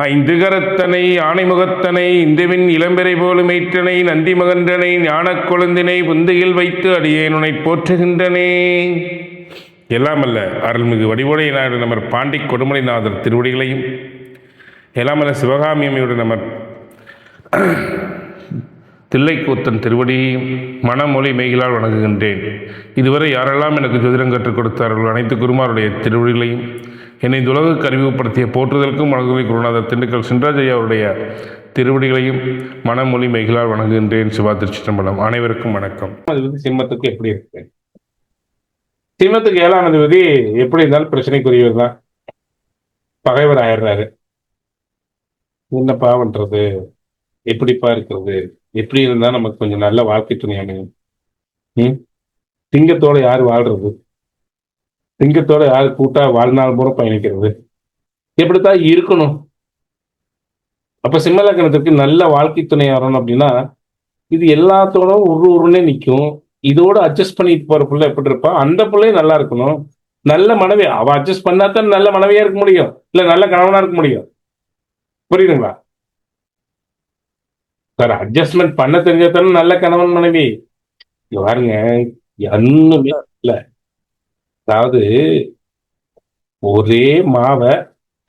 ஐந்து கரத்தனை ஆணைமுகத்தனை இந்துவின் இளம்பெறை போலும் ஈற்றனை நந்தி மகன்றனை ஞானக் கொழுந்தினை புந்தியில் வைத்து அடியேனுனை போற்றுகின்றனே. எல்லாமல்ல அருள்மிகு வடிவுடை நாடு நமர் பாண்டி கொடுமலைநாதர் திருவடிகளையும், எல்லாமல்ல சிவகாமி அம்மையுடைய நமர் தில்லைக்கூத்தன் திருவடியையும் மனமொழி மெய்களால் வணங்குகின்றேன். இதுவரை யாரெல்லாம் எனக்கு ஜோதிடம் கற்றுக் கொடுத்தார்கள் அனைத்து குருமாருடைய திருவடிகளையும், என்னை இந்த உலகுக்கு அறிமுகப்படுத்திய போற்றுதலுக்கும் வணங்குவை குருநாதர் திண்டுக்கல் சின்ராஜையா அவருடைய திருவடிகளையும் மனமொழி மெய்களால் வணங்குகின்றேன். சிவா திருச்சிற்றம்பலம். அனைவருக்கும் வணக்கம். அதிபதி சிம்மத்துக்கு எப்படி இருக்கு? சிம்மத்துக்கு 7ஆம் அதிபதி எப்படி இருந்தாலும் பிரச்சனைக்குரியவர் தான். பகைவர் ஆயிடுறாரு. என்னப்பா பண்றது, எப்படிப்பா இருக்கிறது, எப்படி இருந்தா நமக்கு கொஞ்சம் நல்ல வாழ்க்கை துணை அமையும்? திங்கத்தோட யாரு வாழ்றது, திங்கத்தோட யாரு கூட்டா வாழ்நாள் பூரா பயணிக்கிறது, எப்படித்தான் இருக்கணும்? அப்ப சிம்ம லக்னத்துக்கு நல்ல வாழ்க்கை துணை வரணும் அப்படின்னா இது எல்லாத்தோட உருன்னே நிற்கும். இதோட அட்ஜஸ்ட் பண்ணிட்டு போற பிள்ளை எப்படி இருப்பா, அந்த பிள்ளையும் நல்லா இருக்கணும். நல்ல மனைவி அவ அட்ஜஸ்ட் பண்ணாதான் நல்ல மனைவியா இருக்க முடியும், இல்ல நல்ல கணவனா இருக்க முடியும். புரியுதுங்களா சார்? அட்ஜஸ்ட்மெண்ட் பண்ண தெரிஞ்சதானே நல்ல கணவன் மனைவி. இங்க பாருங்க, ஒண்ணுமே இல்ல. அதாவது ஒரே மாவை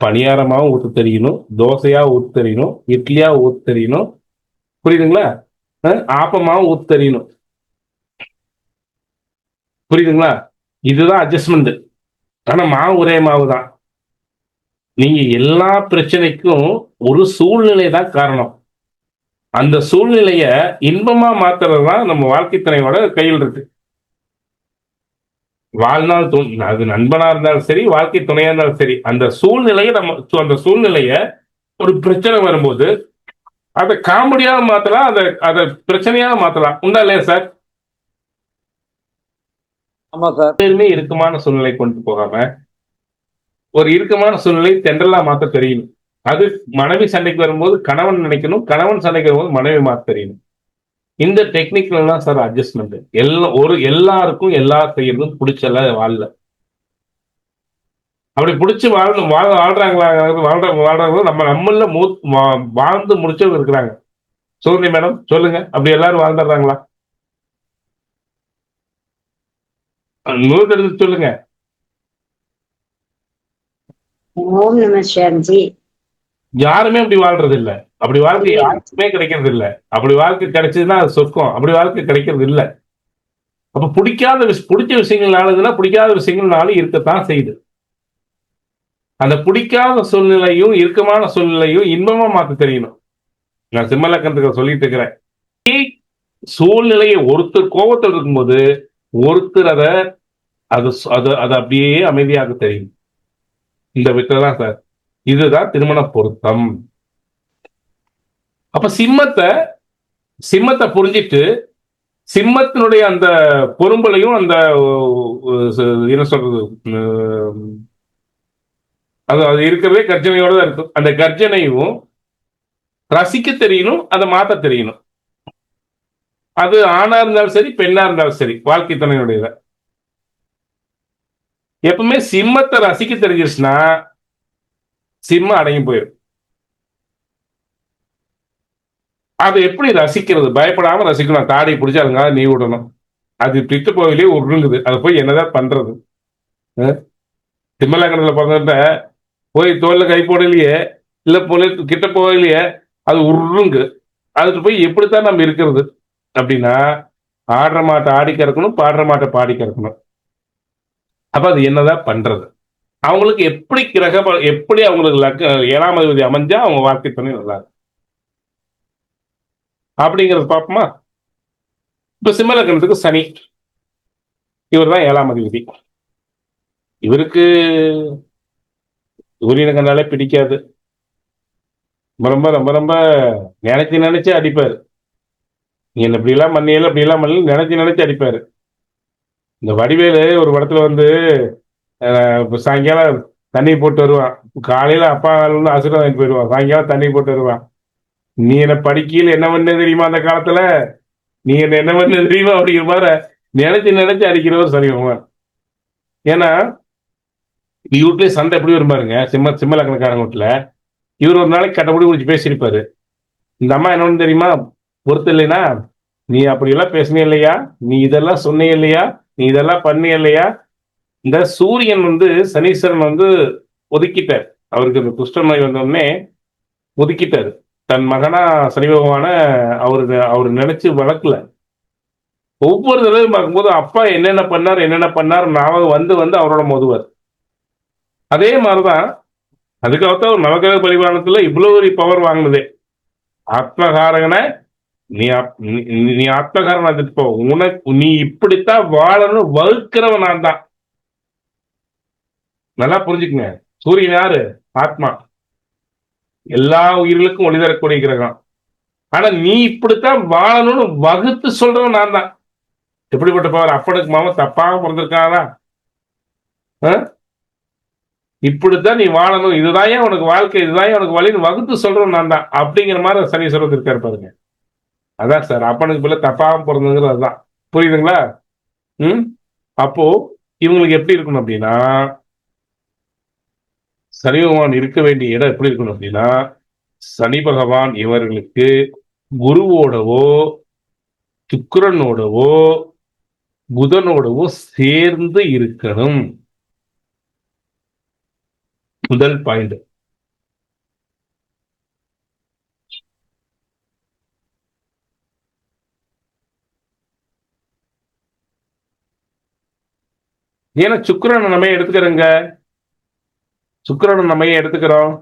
பணியாரமாவும் ஊற்ற தெரியணும், தோசையா ஊற்ற தெரியணும், இட்லியா ஊற்ற தெரியணும், புரியுதுங்களா? ஆப்பமாவும் ஊற்ற தெரியணும், புரியுதுங்களா? இதுதான் அட்ஜஸ்ட்மெண்ட். ஆனா மாவு ஒரே மாவு தான். நீங்க எல்லா பிரச்சனைக்கும் ஒரு சூழ்நிலை தான் காரணம். அந்த சூழ்நிலைய இன்பமா மாத்துறதுதான் நம்ம வாழ்க்கை துணையோட கையில் இருக்கு. வாழ்நாள் அது நண்பனா இருந்தாலும் சரி, வாழ்க்கை துணையா இருந்தாலும் சரி, அந்த சூழ்நிலையை அந்த சூழ்நிலைய ஒரு பிரச்சனை வரும்போது அதை காமெடியாக மாத்தலாம், அதை பிரச்சனையாக மாத்தலாம். உண்டா இல்லையா சார்? ஆமா சார். இறுக்கமான சூழ்நிலை கொண்டு போகாம ஒரு இறுக்கமான சூழ்நிலை தென்றலா மாத்த தெரியணும். அது மனைவி சண்டைக்கு வரும்போது கணவன் நினைக்கணும், கணவன் சண்டைக்கு வரும்போது மனைவி மாத்த தெரியணும். இந்த டெக்னிக்ல தான் சார் அட்ஜஸ்ட்மெண்ட். எல்லாருக்கும் எல்லாரும் செய்யறதும் பிடிச்சல வாழல. அப்படி பிடிச்சி வாழ்றாங்களோ நம்மள வாழ்ந்து முடிச்சவங்க இருக்கிறாங்க. சோதனை மேடம் சொல்லுங்க, அப்படி எல்லாரும் வாழ்ந்துடுறாங்களா? 100 தெரிஞ்சு சொல்லுங்க. ஓம் நம சிவாஜி. யாருமே அப்படி வாழ்றது இல்ல. அப்படி வாழ்க்கை யாருக்குமே கிடைக்கிறது இல்ல. அப்படி வாழ்க்கை கிடைச்சதுன்னா அது சொர்க்கம். அப்படி வாழ்க்கை கிடைக்கிறது இல்ல. அப்ப பிடிச்ச விஷயங்கள்னாலதுன்னா பிடிக்காத விஷயங்கள்னாலும் இருக்கத்தான் செய்யுது. அந்த பிடிக்காத சூழ்நிலையும் இறுக்கமான சூழ்நிலையும் இன்பமா மாத்த தெரியணும். நான் சிம்ம லக்னத்துக்கு சொல்லிட்டு இருக்கிறேன். சூழ்நிலையை ஒருத்தர் கோபத்தில் இருக்கும்போது ஒருத்தர் அது அப்படியே அமைதியாக தெரியும். இந்த விட்டுதான் சார், இதுதான் திருமண பொருத்தம். அப்ப சிம்மத்தை புரிஞ்சிட்டு சிம்மத்தினுடைய அந்த பொறும்பலையும் அந்த என்ன சொல்றது, அது இருக்கிறதே கர்ஜனையோட தான் இருக்கும். அந்த கர்ஜனையும் ரசிக்க தெரியணும், அதை மாத்த தெரியணும். அது ஆணா இருந்தாலும் சரி, பெண்ணா இருந்தாலும் சரி, வாழ்க்கை துணையுடைய எப்பவுமே சிம்மத்தை ரசிக்க தெரிஞ்சிருச்சுன்னா சிம்மம் அடங்கி போயிடும். அது எப்படி ரசிக்கிறது? பயப்படாம ரசிக்கணும். தாடி பிடிச்சி அதுங்க நீ விடணும். அது பிட்டு போயிலே உருங்குது, அதை போய் என்னதான் பண்றது? சிம்மலக்கணத்துல பிறந்த போய் தோல்ல கை போடலையே, இல்ல போல கிட்ட போகலையே, அது உருங்கு. அதுக்கு போய் எப்படித்தான் நம்ம இருக்கிறது அப்படின்னா, ஆடுற மாட்டை ஆடி கறக்கணும், பாடுற மாட்டை பாடி கறக்கணும். அப்ப அது என்னதான் பண்றது? அவங்களுக்கு எப்படி அவங்களுக்கு 7ஆம் அதிபதி அமைஞ்சா அவங்க வாழ்க்கை துணை நல்லா இருக்கும் அப்படிங்கறது பார்ப்போமா? இப்ப சிம்ம லக்னத்துக்கு சனி, இவர் தான் 7ஆம் அதிபதி. இவருக்கு சூரியனை கண்டாலே பிடிக்காது. ரொம்ப ரொம்ப ரொம்ப நினைச்சு அடிப்பாரு. நீ என்ன இப்படிலாம் மண்ணியல அப்படிலாம் மண்ணில் நினைச்சு அடிப்பாரு. இந்த வடிவேலு ஒரு படத்துல வந்து சாயங்காலம் தண்ணி போட்டு வருவான். காலையில அப்பா ஆசீர்வாதம் வாங்கிட்டு போயிடுவான், சாயங்காலம் தண்ணி போட்டு வருவான். நீ என்ன படிக்கையில் என்ன பண்ண தெரியுமா, அந்த காலத்துல நீ என்ன பண்ண தெரியுமா அப்படிங்கிற மாதிரி நினைச்சு அடிக்கிறவர் சரி. ஏன்னா வீட்லயே சண்டை எப்படி வரும் பாருங்க, சிம்ம லக்னக்காரங்க வீட்டுல இவர் ஒரு நாளைக்கு கட்டப்படி குடிச்சு பேசியிருப்பாரு. இந்த அம்மா என்ன தெரியுமா, பொறுத்து இல்லைன்னா, நீ அப்படியெல்லாம் பேசினே இல்லையா, நீ இதெல்லாம் சொன்னே இல்லையா, நீ இதெல்லாம் பண்ணி இல்லையா. இந்த சூரியன் வந்து சனீஸ்வரன் வந்து ஒதுக்கிட்டார். அவருக்கு இந்த குஷ்ட நோய் வந்தோடனே ஒதுக்கிட்டாரு. தன் மகனா சனி பகவான அவரு நினைச்சு வளர்க்கல. ஒவ்வொரு தடவையும் பார்க்கும்போது அப்பா என்னென்ன பண்ணார் ஞாபகம் வந்து வந்து அவரோட மோதுவார். அதே மாதிரிதான் அதுக்காகத்தான் ஒரு நவகிரக பரிமாணத்துல இவ்வளவு ஒரு பவர் வாங்கினதே. ஆத்மகாரகனை நீ ஆத்மகாரன் அதுக்கு போ, உனக்கு நீ இப்படித்தான் வாழணும் வகுக்கிறவன் நான் தான். நல்லா புரிஞ்சுக்குங்க. சூரியன் யாரு? ஆத்மா. எல்லா உயிர்களுக்கும் ஒளி தரக்கூடிய கிரகம். ஆனா நீ இப்படித்தான் வாழணும்னு வகுத்து சொல்றவன் நான் தான். எப்படிப்பட்ட பவர்? அப்பனுக்கு மாமா தப்பாக பிறந்திருக்காதா? இப்படித்தான் நீ வாழணும், இதுதான் உனக்கு வாழ்க்கை, இதுதான் உனக்கு வழின்னு வகுத்து சொல்றவன் நான் தான் அப்படிங்கிற மாதிரி சனீஸ்வரன் இருக்காரு பாருங்க. அதான் சார், அப்பனுக்கு பிள்ளை தப்பாக பிறந்ததுங்கிறது அதுதான். புரியுதுங்களா? அப்போ இவங்களுக்கு எப்படி இருக்கணும் அப்படின்னா, சனி பகவான் இருக்க வேண்டிய இடம் எப்படி இருக்கணும் அப்படின்னா, சனி பகவான் இவர்களுக்கு குருவோடவோ சுக்கிரனோடவோ புதனோடவோ சேர்ந்து இருக்கணும். முதல் பாயிண்ட். ஏன்னா சுக்கிரனை நம்ம எடுத்துக்கிறோங்க, சுக்கிரனை நம்ம எடுத்துக்கிறோம்.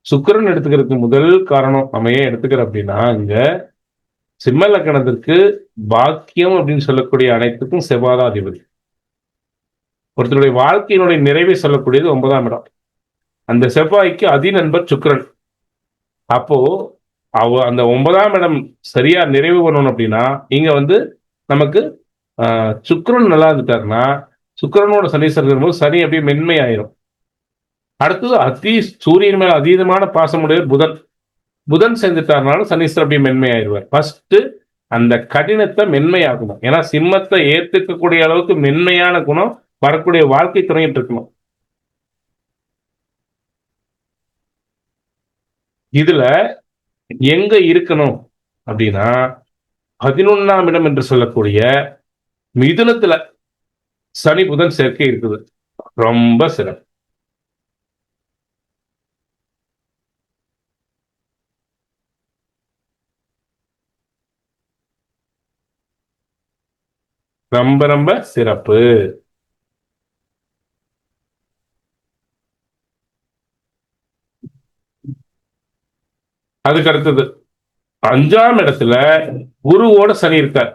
சுக்கிரன் எடுத்துக்கிறதுக்கு முதல் காரணம் நம்ம ஏன் எடுத்துக்கிறோம் அப்படின்னா, இங்க சிம்ம லக்னத்திற்கு பாக்கியம் அப்படின்னு சொல்லக்கூடிய அனைத்துக்கும் செவ்வாய் அதிபதி. ஒருத்தருடைய வாழ்க்கையினுடைய நிறைவை சொல்லக்கூடியது 9ஆம் இடம். அந்த செவ்வாய்க்கு அதிநண்பர் சுக்கிரன். அப்போ அந்த 9ஆம் இடம் சரியா நிறைவு பண்ணணும் அப்படின்னா, இங்க வந்து நமக்கு சுக்கிரன் நல்லா இருந்துட்டாருன்னா, சுக்கிரனோட சனீஸ்வரன் போது சனி அப்படியே மென்மை ஆயிரும். அடுத்தது சூரியன் மேல அதீதமான பாசமுடையவர் புதன். புதன் சேர்ந்துட்டாருனாலும் சனீஸ்வரன் அப்படியே மென்மை ஆயிடுவார். ஃபர்ஸ்ட் அந்த கடினத்தை மென்மையாகணும். ஏன்னா சிம்மத்தை ஏத்துக்கக்கூடிய அளவுக்கு மென்மையான குணம் வரக்கூடிய வாழ்க்கை துணையிட்டு இருக்கணும். இதுல எங்க இருக்கணும் அப்படின்னா, 11ஆம் இடம் என்று சொல்லக்கூடிய மிதுனத்துல சனி புதன் சேர்க்கை இருக்குது. ரொம்ப சிறப்பு. ரொம்ப ரொம்ப சிறப்பு. அதுக்கு அடுத்தது 5ஆம் இடத்துல குருவோட சனி இருக்கார்.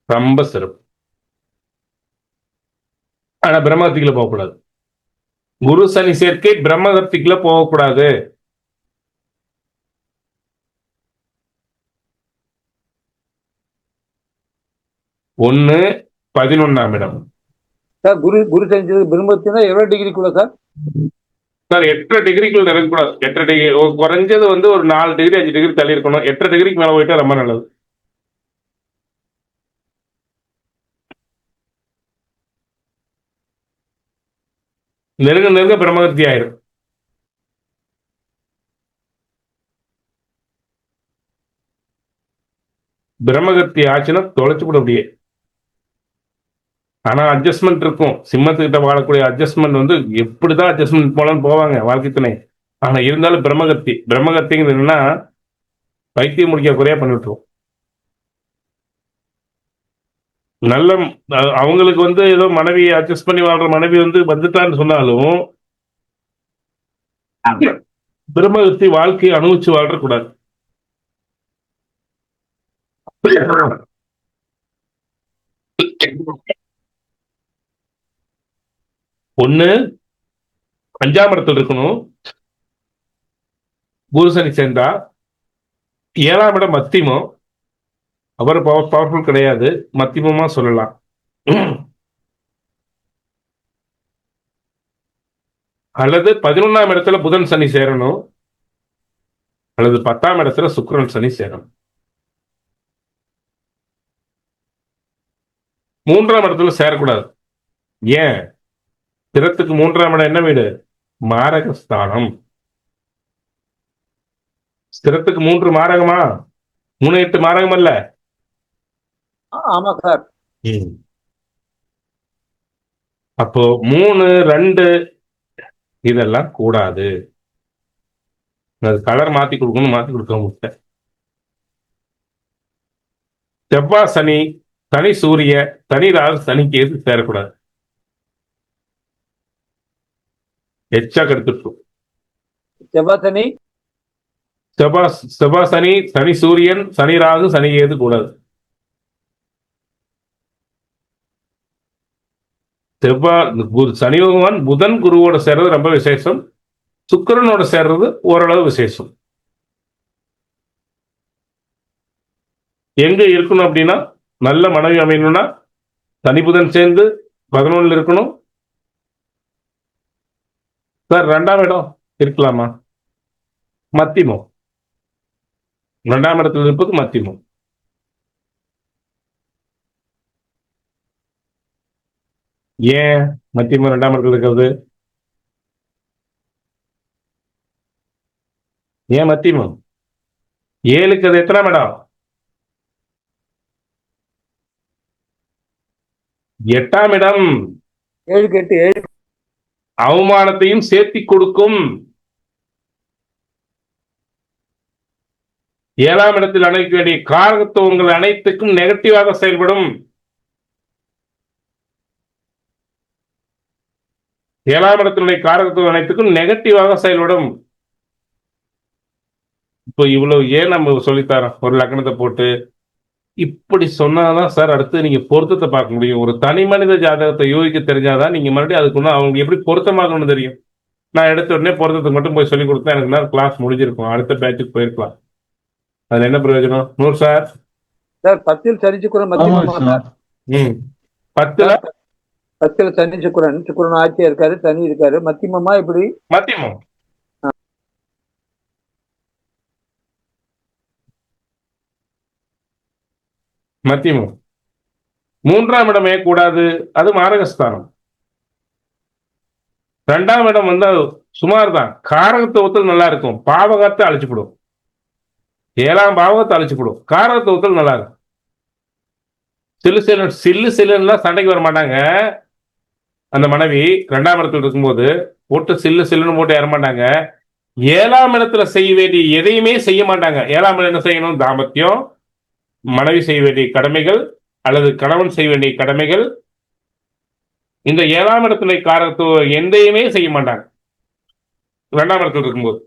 ரொம்ப சிறப்பு. ஆனா பிரம்மகத்திக்குள்ள போகக்கூடாது. குரு சனி சேர்க்கை பிரம்மகத்திக்குள்ள போகக்கூடாது. ஒன்னு 11ஆம் இடம். சார் குரு குரு செஞ்சது பிரம்மத்தினா எவ்வளவு டிகிரிக்குள்ள சார்? சார் 8 டிகிரிக்குள்ள இறங்கக்கூடாது. 8 டிகிரி குறைஞ்சது வந்து ஒரு 4 டிகிரி 5 டிகிரி தள்ளி இருக்கணும். 8 டிகிரிக்கு மேல போயிட்டா ரொம்ப நல்லது. நெருங்க நெருங்க பிரம்மகத்தி ஆயிரும். பிரம்மகத்தி ஆச்சுன்னா தொலைச்சு கூட அப்படியே. ஆனா அட்ஜஸ்ட்மெண்ட் இருக்கும். சிம்மத்துக்கிட்ட வாழக்கூடிய அட்ஜஸ்ட்மெண்ட் வந்து எப்படிதான் அட்ஜஸ்ட்மெண்ட் போலான்னு போவாங்க வாழ்க்கை துணை. ஆனா இருந்தாலும் பிரம்மகத்திங்கிறது என்னன்னா பைத்தியம் முடிக்க குறையா பண்ணிவிட்டுரும். நல்ல அவங்களுக்கு வந்து ஏதோ மனைவி அட்ஜஸ்ட் பண்ணி வாழ்ற மனைவி வந்து வந்துட்டான்னு சொன்னாலும் பிரம்மகத்தி வாழ்க்கையை அனுபவிச்சு வாழ்ற கூடாது. ஒண்ணு 5ஆம் இடத்துல இருக்கணும் குரு சனி சேர்ந்தா. 7ஆம் இடம் மத்தியமம். அவர் பவர்ஃபுல் கிடையாது, மத்தியமமா சொல்லலாம். அல்லது 11ஆம் இடத்துல புதன் சனி சேரணும், அல்லது 10ஆம் இடத்துல சுக்கிரன் சனி சேரணும். 3ஆம் இடத்துல சேரக்கூடாது. ஏன்? ஸ்திரத்துக்கு 3ஆம் இடம் என்ன வீடு? மாரகஸ்தானம். ஸ்திரத்துக்கு 3 மாரகமா? 3 8 மாரகம் அல்ல. ஆமா சார். அப்போ 3 2 இதெல்லாம் கூடாது. அது கலர் மாத்தி கொடுக்கணும், மாத்தி கொடுக்க முடியல. செவ்வாய் சனி, சனி சூரிய, சனி ராகு, சனிக்கு எது சேரக்கூடாது. எச்சா கெடுத்துட்டு செவ்வாய் சனி, செவ்வாய் சனி, சனி சூரியன், சனி ராகு, சனி ஏது கூடாது. சனி பகவான் புதன் குருவோட சேர்றது ரொம்ப விசேஷம். சுக்கிரனோட சேர்றது ஓரளவு விசேஷம். எங்க இருக்கணும் அப்படின்னா, நல்ல மனைவி அமையணும்னா சனி புதன் சேர்ந்து 11 இருக்கணும். சார் 2ஆம் இடம் இருக்கலாமா? மத்தியமம். 2ஆம் இடத்துல இருப்பது மத்தியமம். ஏன் மத்தியமம் 2ஆம் இடத்துல இருக்கிறது? ஏன் மத்தியமம்? 7க்கு அது எத்தனாம் இடம்? 8ஆம் இடம். 7க்கு 8 7 அவமானத்தையும் சேர்த்தி கொடுக்கும். 7ஆம் இடத்தில் அணைக்க வேண்டிய காரகத்துவங்கள் அனைத்துக்கும் நெகட்டிவாக செயல்படும். 7ஆம் இடத்தினுடைய காரகத்துவம் அனைத்துக்கும் நெகட்டிவாக செயல்படும். இப்போ இவ்வளவு ஏன் நம்ம சொல்லித்தரோம்? ஒரு லக்னத்தை போட்டு இப்படி சொன்னாதான் சார் அடுத்து நீங்க பொருத்தத்தை பார்க்க முடியும். ஒரு தனி மனித ஜாதகத்தை யோகிக்க தெரிஞ்சாதான் நீங்க மறுபடியும் அதுக்குள்ள அவங்க எப்படி பொருத்தமாகணும்னு தெரியும். நான் எடுத்த உடனே பொருத்தத்துக்கு மட்டும் போய் சொல்லி கொடுத்தா எனக்கு நேரம் கிளாஸ் முடிஞ்சிருக்கும், அடுத்த பேட்சுக்கு போயிருக்கலாம். அதுல என்ன பிரயோஜனம்? நூறு சார். சார் 10ல் சனி சுக்கிரன் மத்தியமமா சார்? 10ல் சனி சுக்கிரன் ஆட்சியா இருக்காரு, சனி இருக்காரு, மத்தியமமா இப்படி? மத்தியமம். மத்தியமம். 3ஆம் இடமே கூடாது, அது மாரகஸ்தானம். 2ஆம் இடம் வந்து சுமார் தான், காரகத்துவத்தில் நல்லா இருக்கும், பாவகத்தை அழிச்சுப்படும். 7ஆம் பாவகத்தை அழிச்சுப்படும், காரகத்துவத்தில் நல்லா இருக்கும். சில்லுலாம் சண்டைக்கு வர மாட்டாங்க. அந்த மனைவி 2ஆம் இடத்துல இருக்கும்போது போட்டு சில்லுன்னு போட்டு ஏற மாட்டாங்க. 7ஆம் இடத்துல செய்ய வேண்டிய எதையுமே செய்ய மாட்டாங்க. 7ஆம் இடம் என்ன செய்யணும்? தாம்பத்தியம், மனைவி செய்ய வேண்டிய கடமைகள் அல்லது கணவன் செய்ய வேண்டிய கடமைகள். இந்த 7ஆம் இடத்துல காரகத்துவம் எந்தையுமே செய்ய மாட்டாங்க. 2ஆம் இடத்துல இருக்கும்போது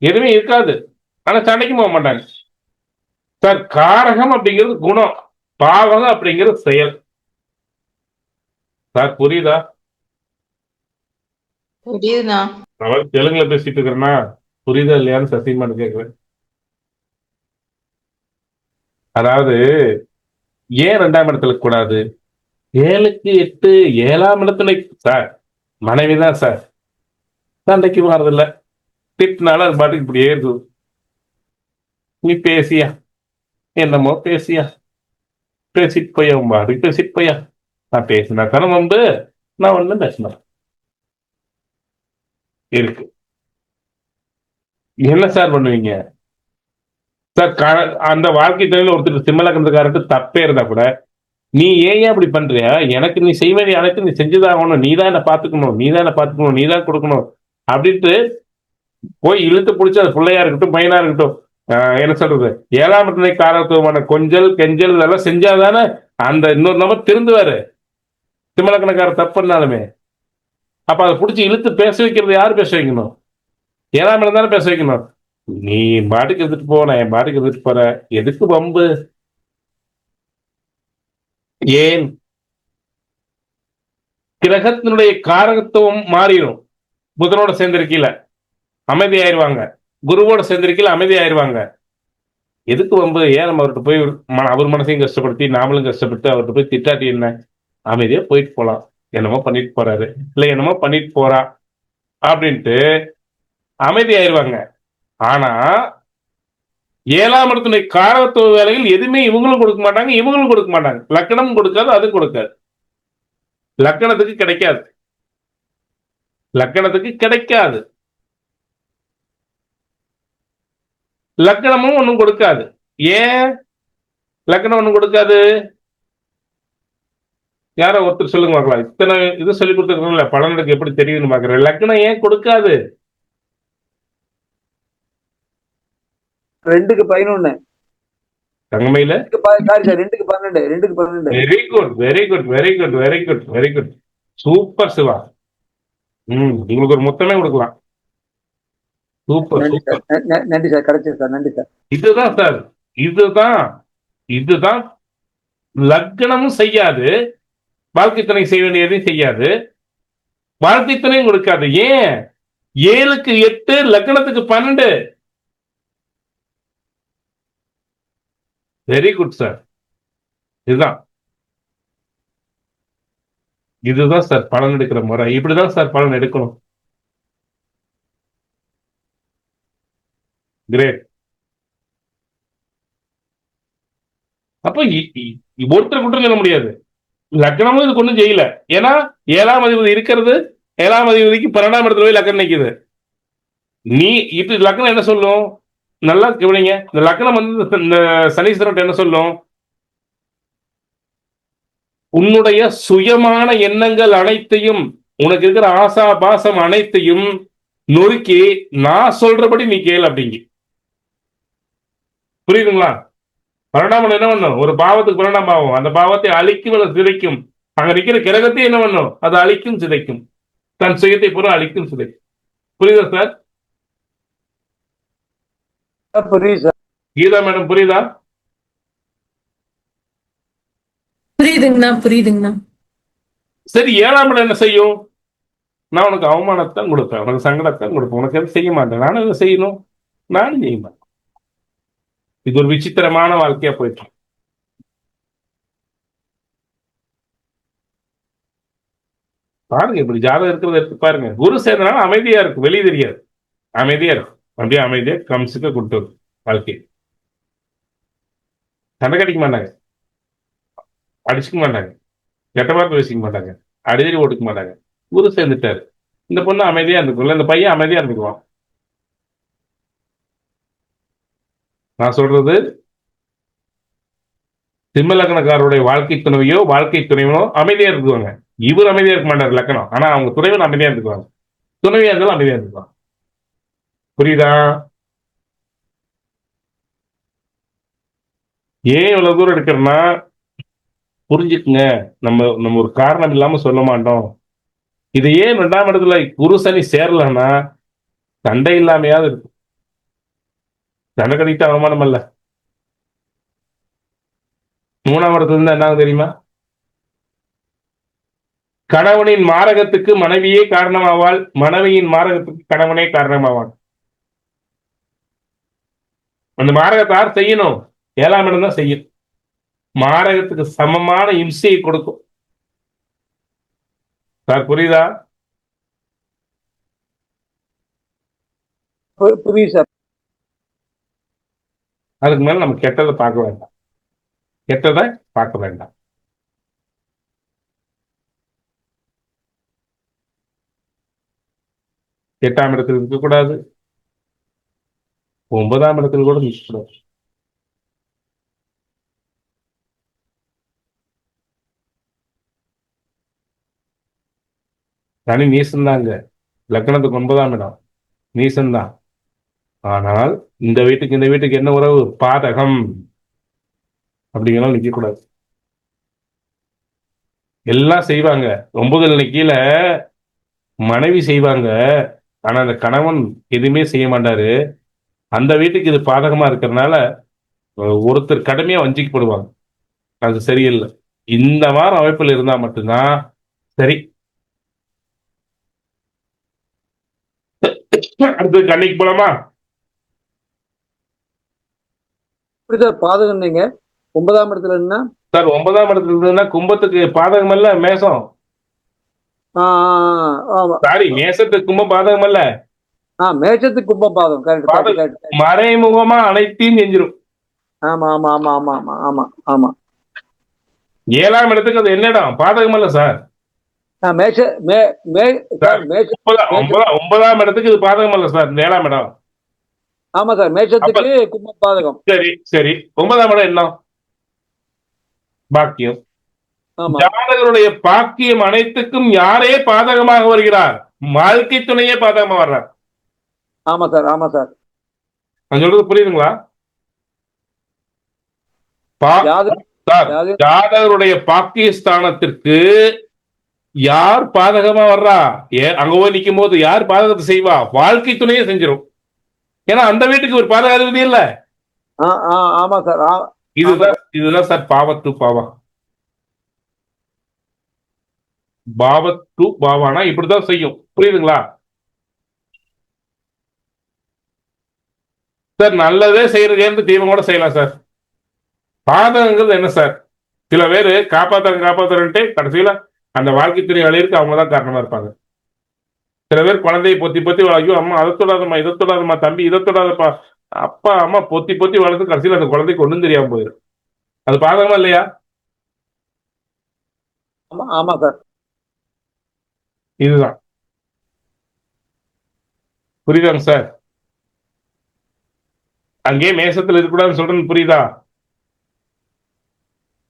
எதுவுமே இருக்காது. ஆனா சண்டைக்கும் போக மாட்டாங்க. சார் காரகம் அப்படிங்கிறது குணம், பாவகம் அப்படிங்கிறது செயல். சார் புரியுதா? புரியுதுண்ணா. தெலுங்குல பேசிட்டு இருக்கிறேன்னா புரியுதா இல்லையான்னு சத்தியமானு கேட்கிறேன். அதாவது ஏன் 2ஆம் இடத்துல கூடாது? 7க்கு 8 7ஆம் இடத்துல சார் மனைவிதான் சார், சண்டைக்கு வர்றதில்ல, திட்டினாலும் அது பாட்டுக்கு இப்படியே இருக்கு. நீ பேசியா என்னமோ பேசியா, பேசிட்டு போயா, பாட்டுக்கு பேசிட்டு போயா. நான் பேசினா தானே வந்து நான் ஒண்ணு பேசினேன் இருக்கு. என்ன சார் பண்ணுவீங்க சார்? அந்த வாழ்க்கை துணையில ஒருத்தர் சிம்மலக்கணத்துக்காரருக்கு தப்பே இருந்தா கூட நீ ஏன் அப்படி பண்றியா? எனக்கு நீ செய்ய வேண்டிய அனைத்து நீ செஞ்சுதான் ஆகணும், நீ தான் என்ன பாத்துக்கணும், நீ தான் என்ன பாத்துக்கணும், நீ தான் கொடுக்கணும் அப்படின்ட்டு போய் இழுத்து பிடிச்சி, அது பிள்ளையா இருக்கட்டும் பையனா இருக்கட்டும், என்ன சொல்றது, 7ஆம் இடத்துல காரகத்துவமான கொஞ்சல் கெஞ்சல் இதெல்லாம் செஞ்சாதானே அந்த இன்னொரு நபர் திருந்துவாரு. சிம்மலக்கணக்காரர் தப்பு பண்ணாலுமே அப்ப அதை பிடிச்சி இழுத்து பேச வைக்கிறது யாரு பேச வைக்கணும்? 7ஆம் இடம் தானே பேச வைக்கணும். நீ பாட்டுக்கு எடுத்துட்டு போ, நான் என் பாட்டுக்கு எடுத்துட்டு போற, எதுக்கு வம்பு? ஏன்? கிரகத்தினுடைய காரகத்துவம் மாறிடும். புதனோட சேர்ந்திருக்கீல அமைதி ஆயிருவாங்க, குருவோட சேர்ந்திருக்கீல அமைதி ஆயிருவாங்க. எதுக்கு வம்பு? ஏன் நம்ம அவர்கிட்ட போய் அவர் மனசையும் கஷ்டப்படுத்தி நாமளும் கஷ்டப்பட்டு அவர்கிட்ட போய் திட்டாட்டி என்ன? அமைதியா போயிட்டு போலாம். என்னமோ பண்ணிட்டு போறாரு, இல்ல என்னமோ பண்ணிட்டு போறா அப்படின்ட்டு அமைதி ஆயிருவாங்க. ஆனா 7ஆம் இடத்துடைய காரகத்துவ வேலைகள் எதுவுமே இவங்களும் கொடுக்க மாட்டாங்க, இவங்களும் கொடுக்க மாட்டாங்க. லக்னம் கொடுக்காது, அது கொடுக்காது. லக்கணத்துக்கு கிடைக்காது. லக்கணத்துக்கு கிடைக்காது. லக்கணமும் ஒண்ணும் கொடுக்காது. ஏன் லக்கணம் ஒண்ணும் கொடுக்காது? யாரோ ஒருத்தர் சொல்லுங்க பார்க்கலாம். இத்தனை இது சொல்லி கொடுத்துருக்கோம்ல, பலனுக்கு எப்படி தெரியுதுன்னு பாக்குறேன். லக்கணம் ஏன் கொடுக்காது? 2க்கு 11. தங்கமையில 2க்கு 12. 2க்கு 12. Very good, very good, very good, very good, very good. Super Siva. உங்களுக்கு ஒரு மொத்தமே கொடுக்கலாம். சூப்பர் நன்றி சூப்பர். சார். நன்றி சார். கிடைச்சது சார். நன்றி சார். இதுதான் சார், இதுதான் இதுதான் லக்னமும் செய்யாது, வாழ்க்கை துணை செய்ய வேண்டியதையும் செய்யாது, வாழ்க்கை துணையும் கொடுக்காது. ஏன்? 7க்கு 8, லக்னத்துக்கு 12. Very good sir. இதுதான் இதுதான் சார் பலன் எடுக்கிற முறை. இப்படிதான் சார் பலன் எடுக்கணும். கிரேட். அப்ப ஒருத்தர் குற்றம் சொல்ல முடியாது. லக்னமும் இதுக்கு ஒன்றும் செய்யல. ஏன்னா 7ஆம் அதிபதி இருக்கிறது, 7ஆம் அதிபதிக்கு 12ஆம் இடத்துல போய் லக்னம் நிற்குது. நீ இப்ப லக்னம் என்ன சொல்லும்? நல்லா கவனிங்க. இந்த லக்னம் வந்து இந்த சனீஸ்வரன் என்ன சொல்லும்? உன்னுடைய சுயமான எண்ணங்கள் அனைத்தையும், உனக்கு இருக்கிற ஆசா பாசம் அனைத்தையும் நொறுக்கி நான் சொல்றபடி நீ கேள் அப்படிங்க. புரியுதுங்களா? 12ஆம் இடம் என்ன பண்ணும்? ஒரு பாவத்துக்கு 12ஆம் பாவம், அந்த பாவத்தை அழிக்கும் அல்லது சிதைக்கும். அங்க நிக்கிற கிரகத்தை என்ன பண்ணும்? அது அழிக்கும் சிதைக்கும். தன் சுயத்தை பூரா அழிக்கும் சிதைக்கும். புரியுதா சார்? புரியுது சார். கீதா மேடம் புரியுதா? புரியுதுங்கண்ணா, புரியுதுங்கண்ணா. சரி, 7ஆம் இடம் என்ன செய்யும்? நான் உனக்கு அவமானத்தான் கொடுப்பேன், உனக்கு சங்கடத்தான் கொடுப்பேன், உனக்கு எதுவும் செய்ய மாட்டேன். நானும் இதை செய்யணும், நானும் செய்ய மாட்டேன். இது ஒரு விசித்திரமான வாழ்க்கையா போயிட்டு பாருங்க. இப்படி ஜாதகம் இருக்கிறத எடுத்து பாருங்க. குரு சேர்ந்தனால அமைதியா இருக்கு, வெளியே தெரியாது. அமைதியா இருக்கும். அப்படியே அமைதியா கம்சுக்க கொடுத்து வாழ்க்கை. சண்டை கடிக்க மாட்டாங்க, அடிச்சுக்க மாட்டாங்க, கெட்ட வார்த்தை பேசிக்க மாட்டாங்க, அடிதடி ஓட்டுக்க மாட்டாங்க. குரு சேர்ந்துட்டாரு. இந்த பொண்ணு அமைதியா இருந்துக்கும்ல, இந்த பையன் அமைதியா இருந்துக்குவான். நான் சொல்றது சிம்ம லக்னக்காரருடைய வாழ்க்கை துணைவையோ வாழ்க்கை துணைவனோ அமைதியா இருக்குவாங்க. இவர் அமைதியா இருக்க மாட்டார் லக்னம், ஆனா அவங்க துணைவன் அமைதியா இருந்துக்குவாங்க. துணைவியா இருந்தாலும் அமைதியா இருந்துக்குவாங்க. புரியுதா? ஏன் இவ்வளவு தூரம் எடுக்கிறேன்னா புரிஞ்சுக்குங்க. நம்ம ஒரு காரணம் இல்லாம சொல்ல மாட்டோம். இது ஏன் 2ஆம் இடத்துல குரு சனி சேரலன்னா சண்டை இல்லாமையாவது இருக்கும். சண்டை கடித்த அவமானம் அல்ல. 3ஆம் இடத்துல இருந்தா என்ன தெரியுமா? கணவனின் மாரகத்துக்கு மனைவியே காரணமாவாள், மனைவியின் மாரகத்துக்கு கணவனே காரணமாவான். அந்த மாரகத்தை யார் செய்யணும்? 7ஆம் இடம் தான் செய்யும். மாரகத்துக்கு சமமான இம்சையை கொடுக்கும். சார் புரியுதா? புரியுது சார். அதுக்கு மேல நம்ம கெட்டதை பார்க்க வேண்டாம், கெட்டதை பார்க்க வேண்டாம். எட்டாம் இடத்தில் இருக்கக்கூடாது, 9ஆம் இடத்தில் கூட நிற்கக்கூடாது. சனி நீசந்தாங்க. லக்னத்துக்கு 9ஆம் இடம் நீசந்தான். ஆனால் இந்த வீட்டுக்கு என்ன உறவு? பாதகம். அப்படிங்கலாம் நிற்கக்கூடாது. எல்லாம் செய்வாங்க. 9 கீழே மனைவி செய்வாங்க, ஆனா அந்த கணவன் எதுவுமே செய்ய மாட்டாரு. அந்த வீட்டுக்கு இது பாதகமா இருக்கிறதுனால ஒருத்தர் கடுமையா வஞ்சிக்கப்படுவாங்க. அது சரியில்லை. இந்த மாதிரி அமைப்பில் இருந்தா மட்டும்தான் சரி. அடுத்து கண்ணிக்கு போலாமா? பாதகம் நீங்க 9ஆம் இடத்துல இருந்தா சார் 9ஆம் இடத்துல இருந்ததுன்னா கும்பத்துக்கு பாதகம் அல்ல, மேசம். சாரி, மேசத்துக்கு கும்பம் பாதகம் அல்ல, மேஷத்துக்கு கும்பம் பாதகம். கரெக்ட். மறைமுகமா அனைத்தையும் செஞ்சிடும். ஆமா ஆமா ஆமா ஆமா ஆமா ஆமா ஆமா. 7ஆம் இடத்துக்கு அது என்ன இடம்? பாதகம் அல்ல சார். மேஷ மே மே சார் மேஷ மேஷ- ஒன்பதாம் இடத்துக்கு இது பாதகம் அல்ல சார், இந்த 7ஆம் இடம். ஆமா சார், மேஷத்துக்கு கும்பம் பாதகம். சரி சரி, 9ஆம் இடம் என்ன? பாக்கியம். ஆமா ஜாதகருடைய பாக்கியம் அனைத்துக்கும் யாரே பாதகமாக வருகிறார்? வாழ்க்கை துணையே பாதகமா வர்றார். ஆமா சார், ஆமா சார். நான் சொல்றது புரியுதுங்களா? ஜாதகம் சார், ஜாதகம் ஜாதகருடைய பாக்கியஸ்தானத்திற்கு யார் பாதகமா வர்றா? அங்க போய் நிக்கும் போது யார் பாதகத்தை செய்வா? வாழ்க்கை துணையே செஞ்சிடும். ஏன்னா அந்த வீட்டுக்கு ஒரு பாதகாதிபதி இல்ல. ஆமா சார். இதுதான் சார் பாவத்து பாவம். பாவத்து பாவானா இப்படிதான் செய்யும். புரியுதுங்களா சார்? நல்லதே செய்யறது தெய்வம் கூட செய்யலாம் சார். பாதகங்கிறது என்ன சார்? சில பேர் காப்பாத்துறேன்ட்டு கடைசியில அந்த வாழ்க்கை துறை அழியிருக்கு அவங்க தான் காரணமா இருப்பாங்க. சில பேர் குழந்தையை பொத்தி பொத்தி ஐயோ அம்மா அதை தொடாதம்மா, இதை தொடாதம்மா, தம்பி இதை தொடாதப்பா, அப்பா அம்மா பொத்தி பொத்தி வளர்த்து கடைசியில் அந்த குழந்தைக்கு ஒன்றும் தெரியாம போயிடும். அது பாதகமா இல்லையா? ஆமா சார். இதுதான். புரியுதாங்க சார்? அங்கே மேசத்துல இருக்கக்கூடாதுன்னு சொல்றேன்னு புரியுதா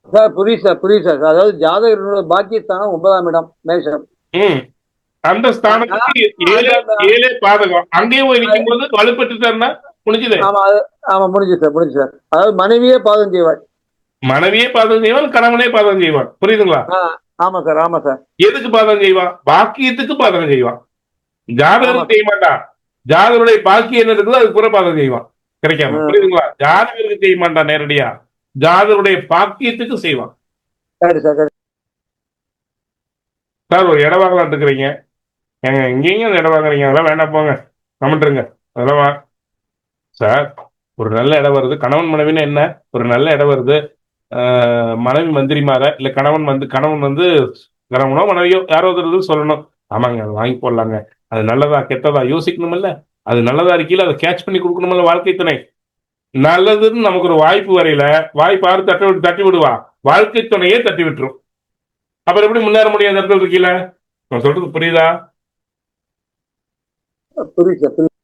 சார்? புரியுது சார், புரியுது சார். அதாவது ஜாதகரோட பாக்கியஸ்தானம் 9ஆம் இடம் மேஷம். அந்த ஸ்தானத்துக்கு ஏழே பாதகம். அங்கேயும் போய் நிற்கும் போது வலுப்பெற்றுட்டாருன்னா முடிஞ்சது. ஆமா முடிஞ்சு சார், முடிஞ்சு சார். அதாவது மனைவியே பாதகம் செய்வாள். மனைவியே பாதகம் செய்வான், கணவனே பாதகம் செய்வான். புரியுதுங்களா? ஆமா சார், ஆமா சார். எதுக்கு பாதகம் செய்வான்? பாக்கியத்துக்கு பாதகம் செய்வான். ஜாதகருக்கு செய்ய மாட்டான். ஜாதகருடைய பாக்கியம் என்ன இருக்குதோ அது புற பாதகம் செய்வான் கிடைக்காம. புரியுதுங்களா? ஜாதகருக்கு செய்ய மாட்டான் நேரடியா, ஜாதகருடைய பாக்கியத்துக்கு செய்வான். சரி சார். சார் ஒரு இடம் வாங்கலாம் இருக்கிறீங்க, ஏங்க இங்கேயும் அந்த இடம் வாங்குறீங்க, அதெல்லாம் வேண்டாம் போங்க, கமெண்ட்ருங்க. அதெல்லாம் சார் ஒரு நல்ல இடம் வருது, கணவன் மனைவின்னு என்ன, ஒரு நல்ல இடம் வருது, மனைவி மந்திரிமார இல்லை கணவன் வந்து கணவனோ மனைவியோ யாரோ ஒருத்தர் சொல்லணும், ஆமாங்க அதை வாங்கி போடலாங்க, அது நல்லதா கெட்டதா யோசிக்கணுமில்ல, அது நல்லதா இருக்கீங்களா அதை கேட்ச் பண்ணி கொடுக்கணுமில்ல. வாழ்க்கை துணை நல்லதுன்னு நமக்கு ஒரு வாய்ப்பு வரையில வாய்ப்பாரு தட்டி விடுவா, வாழ்க்கை துணையே தட்டி விட்டுரும். அப்புறம் எப்படி முன்னேற முடியாத இடத்துல இருக்கீங்களா? நான் சொல்றது புரியுதா? புரியுது சார்.